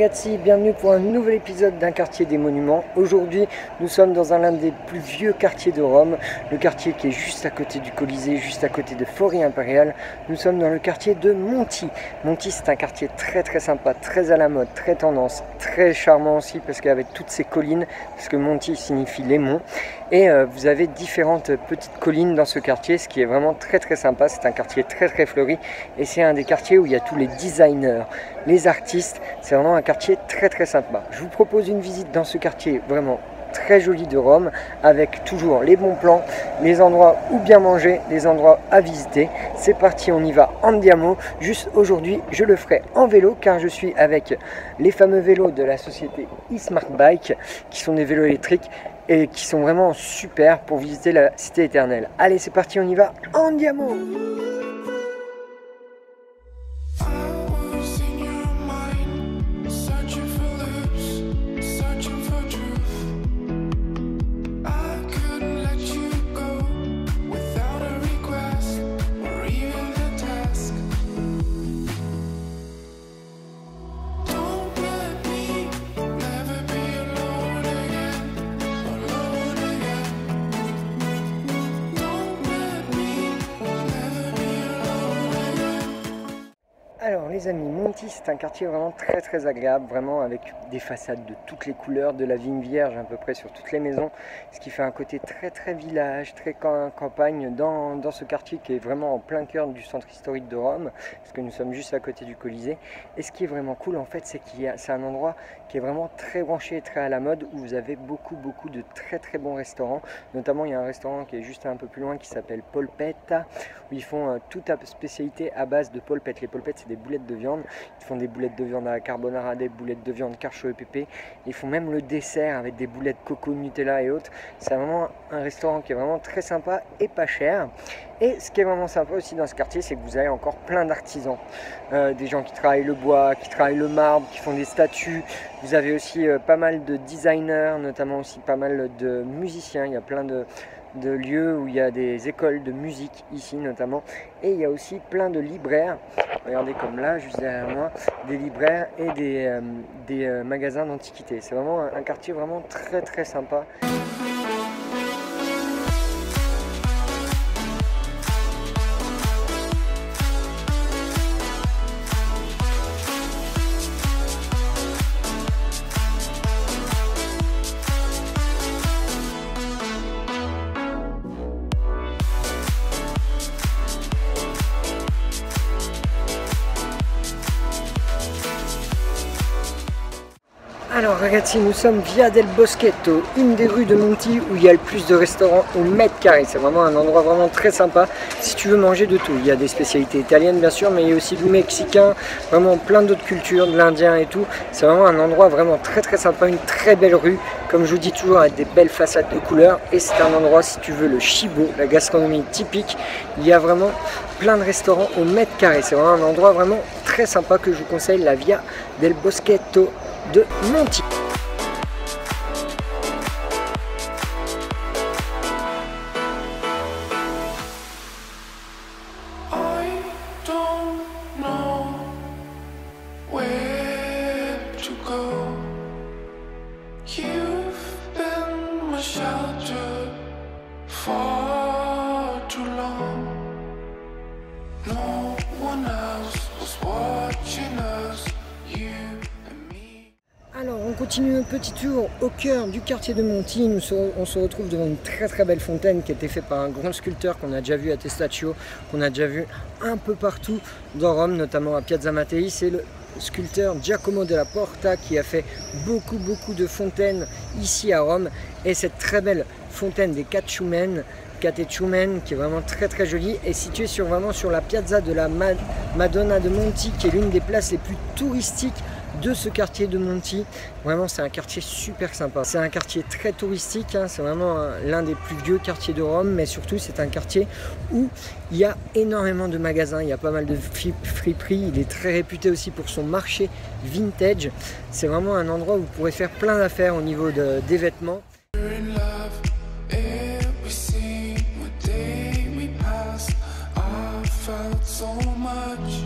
ragazzi, bienvenue pour un nouvel épisode d'un quartier des monuments. Aujourd'hui, nous sommes dans l'un des plus vieux quartiers de Rome, le quartier qui est juste à côté du Colisée, juste à côté de Fori Imperial. Nous sommes dans le quartier de Monti. Monti, c'est un quartier très sympa, très à la mode, très tendance, très charmant aussi parce qu'avec toutes ces collines, parce que Monti signifie les monts, et vous avez différentes petites collines dans ce quartier, ce qui est vraiment très sympa. C'est un quartier très fleuri et c'est un des quartiers où il y a tous les designers, les artistes. C'est vraiment un quartier très sympa. Je vous propose une visite dans ce quartier vraiment très joli de Rome, avec toujours les bons plans, les endroits où bien manger, les endroits à visiter. C'est parti, on y va andiamo. Juste aujourd'hui, je le ferai en vélo car je suis avec les fameux vélos de la société eSmart Bike, qui sont des vélos électriques et qui sont vraiment super pour visiter la cité éternelle. Allez, c'est parti, on y va andiamo. Alors les amis, Monti, c'est un quartier vraiment très agréable, vraiment avec des façades de toutes les couleurs, de la vigne vierge à peu près sur toutes les maisons, ce qui fait un côté très village, très campagne dans ce quartier qui est vraiment en plein cœur du centre historique de Rome, parce que nous sommes juste à côté du Colisée. Et ce qui est vraiment cool en fait, c'est c'est un endroit qui est vraiment très branché et très à la mode, où vous avez beaucoup de très bons restaurants. Notamment il y a un restaurant qui est juste un peu plus loin qui s'appelle Polpetta, où ils font toute la spécialité à base de polpettes. Les polpettes, c'est des boulettes de viande. Ils font des boulettes de viande à la carbonara, des boulettes de viande carcho et pépé. Ils font même le dessert avec des boulettes coco, Nutella et autres. C'est vraiment un restaurant qui est vraiment très sympa et pas cher. Et ce qui est vraiment sympa aussi dans ce quartier, c'est que vous avez encore plein d'artisans. Des gens qui travaillent le bois, qui travaillent le marbre, qui font des statues. Vous avez aussi pas mal de designers, notamment aussi pas mal de musiciens. Il y a plein de lieux où il y a des écoles de musique ici notamment, et il y a aussi plein de libraires. Regardez comme là juste derrière moi, des libraires et des magasins d'antiquités. C'est vraiment un quartier vraiment très sympa. Alors ragazzi, nous sommes via del Boschetto, une des rues de Monti où il y a le plus de restaurants au mètre carré. C'est vraiment un endroit vraiment très sympa si tu veux manger de tout. Il y a des spécialités italiennes bien sûr, mais il y a aussi du mexicain, vraiment plein d'autres cultures, de l'indien et tout. C'est vraiment un endroit vraiment très sympa, une très belle rue, comme je vous dis toujours, avec des belles façades de couleurs. Et c'est un endroit, si tu veux le cibo, la gastronomie typique, il y a vraiment plein de restaurants au mètre carré. C'est vraiment un endroit vraiment très sympa que je vous conseille, la Via del Boschetto de Monti. Alors on continue un petit tour au cœur du quartier de Monti. On se retrouve devant une très belle fontaine qui a été faite par un grand sculpteur qu'on a déjà vu à Testaccio, qu'on a déjà vu un peu partout dans Rome, notamment à Piazza Mattei. C'est le sculpteur Giacomo della Porta qui a fait beaucoup de fontaines ici à Rome. Et cette très belle fontaine des Catechumeni, qui est vraiment très jolie, est située vraiment sur la piazza de la Madonna de Monti, qui est l'une des places les plus touristiques de ce quartier de Monti. Vraiment, c'est un quartier super sympa. C'est un quartier très touristique, hein. C'est vraiment l'un des plus vieux quartiers de Rome, mais surtout c'est un quartier où il y a énormément de magasins, il y a pas mal de friperies. Il est très réputé aussi pour son marché vintage. C'est vraiment un endroit où vous pourrez faire plein d'affaires au niveau des vêtements. So much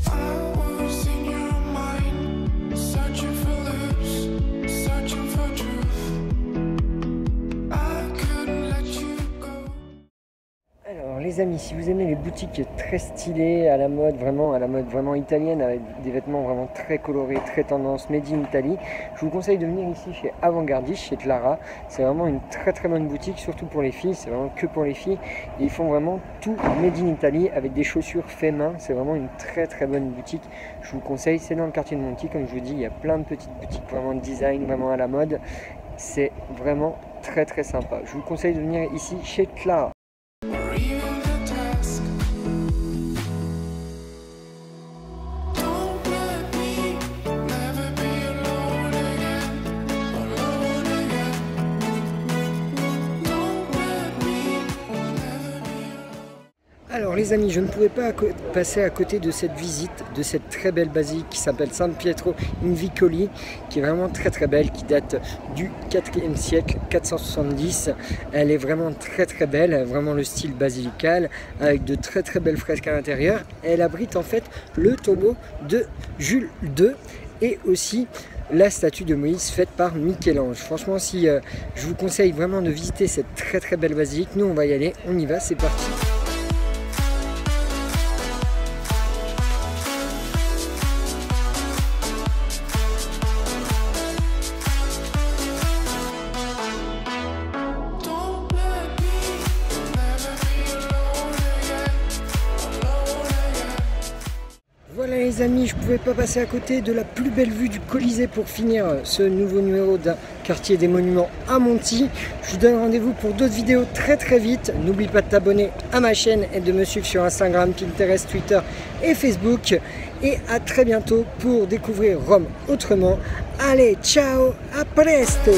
I was in your mind. les amis, si vous aimez les boutiques très stylées, à la mode vraiment italienne, avec des vêtements vraiment très colorés, très tendance, made in Italy, je vous conseille de venir ici chez Avant-Gardiste, chez Clara. C'est vraiment une très bonne boutique, surtout pour les filles, c'est vraiment que pour les filles. Et ils font vraiment tout made in Italy avec des chaussures fait main, c'est vraiment une très bonne boutique. Je vous conseille, c'est dans le quartier de Monti, comme je vous dis, il y a plein de petites boutiques vraiment de design, vraiment à la mode. C'est vraiment très sympa. Je vous conseille de venir ici chez Clara. Alors les amis, je ne pouvais pas passer à côté de cette visite, de cette très belle basilique qui s'appelle San Pietro in Vicoli, qui est vraiment très belle, qui date du 4e siècle, 470. Elle est vraiment très belle, vraiment le style basilical, avec de très belles fresques à l'intérieur. Elle abrite en fait le tombeau de Jules II et aussi la statue de Moïse faite par Michel-Ange. Franchement, si je vous conseille vraiment de visiter cette très belle basilique, nous on va y aller, on y va, c'est parti. Voilà les amis, je ne pouvais pas passer à côté de la plus belle vue du Colisée pour finir ce nouveau numéro d'un quartier des monuments à Monti. Je vous donne rendez-vous pour d'autres vidéos très vite. N'oublie pas de t'abonner à ma chaîne et de me suivre sur Instagram, Pinterest, Twitter et Facebook. Et à très bientôt pour découvrir Rome autrement. Allez, ciao, à presto!